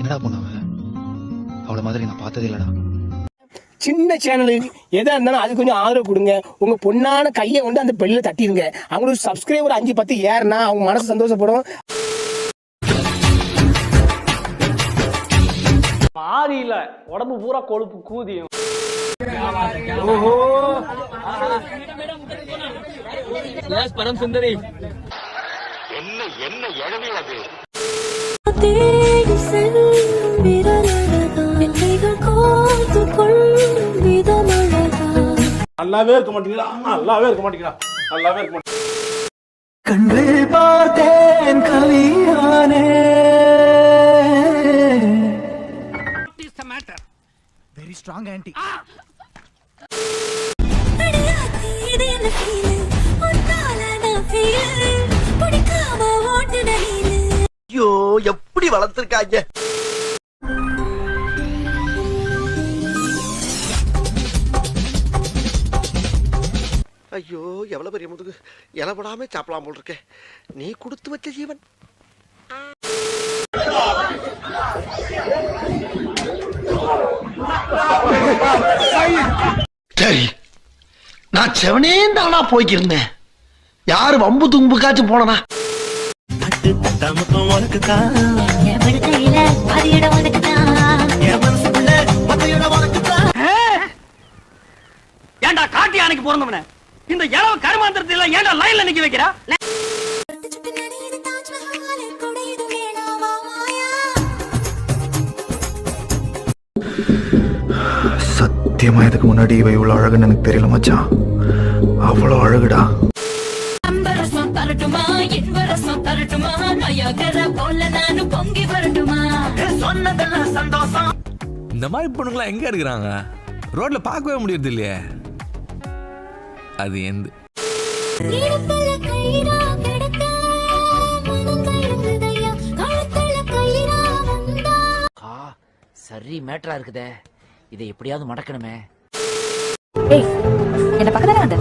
என்னடா பொண்ணு அவளை மாதிரி நான் பார்த்ததே இல்லடா. சின்ன சேனலுக்கு எதா இருந்தாலும் அது கொஞ்சம் ஆதரவு கொடுங்க. உங்க பொண்ணான கையை வந்து அந்த பெல்ல தட்டிடுங்க. அவங்களுக்கு சப்ஸ்கிரைபர் 5-10 ஏறுனா அவங்க மனசு சந்தோஷப்படும். மாறியில உடம்பு பூரா கொழுப்பு கூதியும். பரம் சுந்தரி என்ன என்ன எழவே அது நல்லாவே இருக்க மாட்டீங்களா? நல்லாவே இருக்க மாட்டீங்களா? நல்லாவே இருக்க மாட்டீங்களா? கண்கள் பார்த்தேன் கவியானே. What is the matter? Very strong auntie. ஐயோ எப்படி வளர்த்திருக்காங்க. ஐயோ எவ்வளவு பெரிய முதுகு, இலப்படாம சாப்பிடலாம் போல் இருக்கே. நீ கொடுத்து வச்ச ஜீவன். சரி, நான் செவனே தானா போய்க்கிருந்தேன். யாரு வம்பு தும்புக்காச்சும் போனா ஏன்டா காட்டி அன்னைக்கு பிறந்தவன இந்த இளவ கருமாந்திரத்துல ஏன்டா லைன்ல நிக்க வைக்கிறா? சத்தியமா இதுக்கு முன்னாடி இவ இவ்வளவு அழகுன்னு எனக்கு தெரியல மச்சான். அவ்வளவு அழகுடா. இந்த மாதிரி பொண்ணுங்களா எங்க இருக்கிறாங்க? ரோட்ல பார்க்கவே முடியறது இல்லையே. அது எந்த சரி மேட்டரா இருக்குதே, இதை எப்படியாவது மடக்கணுமே. ஏய் என்ன பக்கத்துல வந்து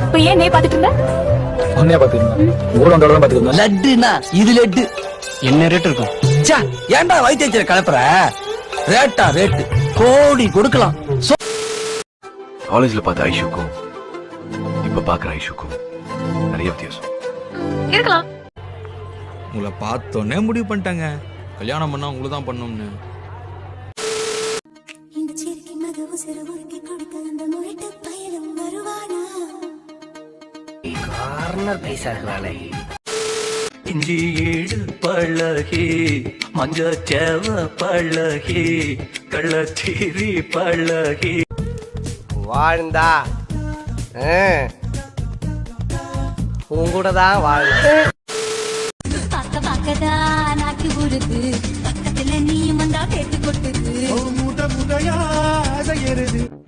இப்ப ஏன் நீ பாத்துட்டு இருந்த? உன்னைய பாத்துக்கிட்டேன். ஊர் வந்தோட பாத்துக்கிட்டேன். லட்டுனா இது லட்டு என்ன ரேட் இருக்கும்? ச்சே, ஏன்டா வைத்தியத்துல கலப்புற? ரேட்டா ரேட்டு கோடி கொடுக்கலாம். காலேஜ்ல பார்த்த ஐஷுக்கும் இப்ப பாக்குற ஐஷுக்கும் நிறைய வித்தியாசம் இருக்கலாம். உங்களை பார்த்தோன்னே முடிவு பண்ணிட்டாங்க, கல்யாணம் பண்ணா உங்களை தான் பண்ணோம்னு. கார்னர் பைசா இருக்கிறாளே. இஞ்சி ஏடு பழகி மஞ்சச்சேவ பழகி கள்ளச்சீரி பழகி வாழ்ந்தா உன் கூட தான் வாழ்.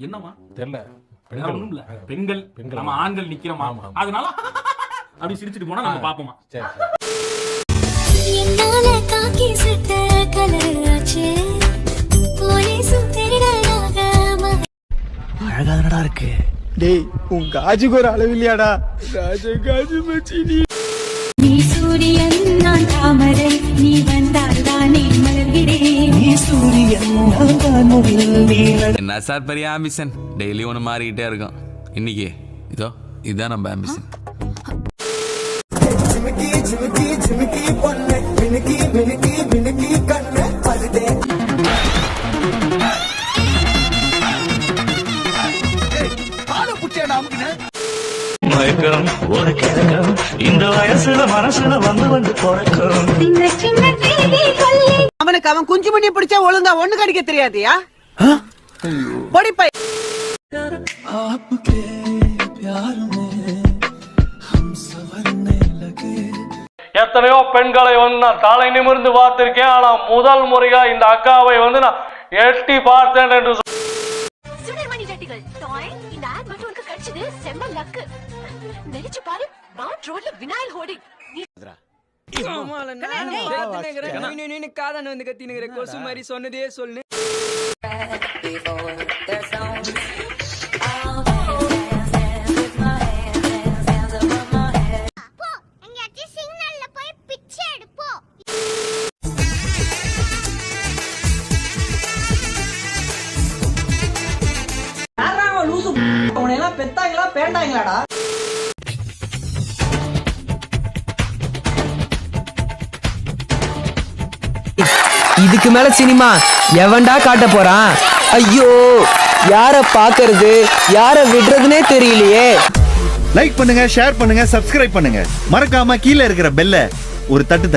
என்னமா தெரியல. பெண்கள் நம்ம ஆண்கள் நிக்கிறோமா, அதனால அப்படி சிரிச்சிட்டு போனா நம்ம பாப்போமா. அழகாதனடா இருக்கு. டேய் உன் காஜுக்கு ஒரு அளவு இல்லையாடா? காஜு மச்சி நீ சூரியன் நான் தாமரை, நீ வந்தால் தானே மலர்கிறேன். நீ சூரியன் நான் தான் முகில் நீல. என்ன சார் பெரிய ஆம்பிஷன், டெய்லி ஒன்று மாறிக்கிட்டே இருக்கும். இன்னைக்கு இதோ இதுதான் நம்ம ஆம்பிஷன். இந்த வயசுல மனசுல வந்து பிறக்கும். அவனுக்கு அவன் குஞ்சு பண்ணி பிடிச்சா ஒழுங்கா ஒண்ணு கடிக்க தெரியாதியா? பொடிப்பை எத்தனையோ பெண்களை வந்து நான் தலை நிமிர்ந்து பார்த்திருக்கேன். ஆனா முதல் முறையா இந்த அக்காவை வந்து நான் எட்டி பார்த்தேன் என்று காதன் வந்து கத்தினுங்கிற கொசு மாதிரி சொன்னதே சொல்லு. லூசு உன்னை எல்லாம் பெத்தாங்களா பேண்டாங்களாடா? இதுக்கு மேல சினிமா எவன்டா காட்ட போறான்? ஐயோ, யார பாக்குறது யார விடுறதுனே தெரியலையே. லைக் பண்ணுங்க, ஷேர் பண்ணுங்க, சப்ஸ்கிரைப் பண்ணுங்க. மறக்காம கீழே இருக்கிற பெல்ல ஒரு தட்டு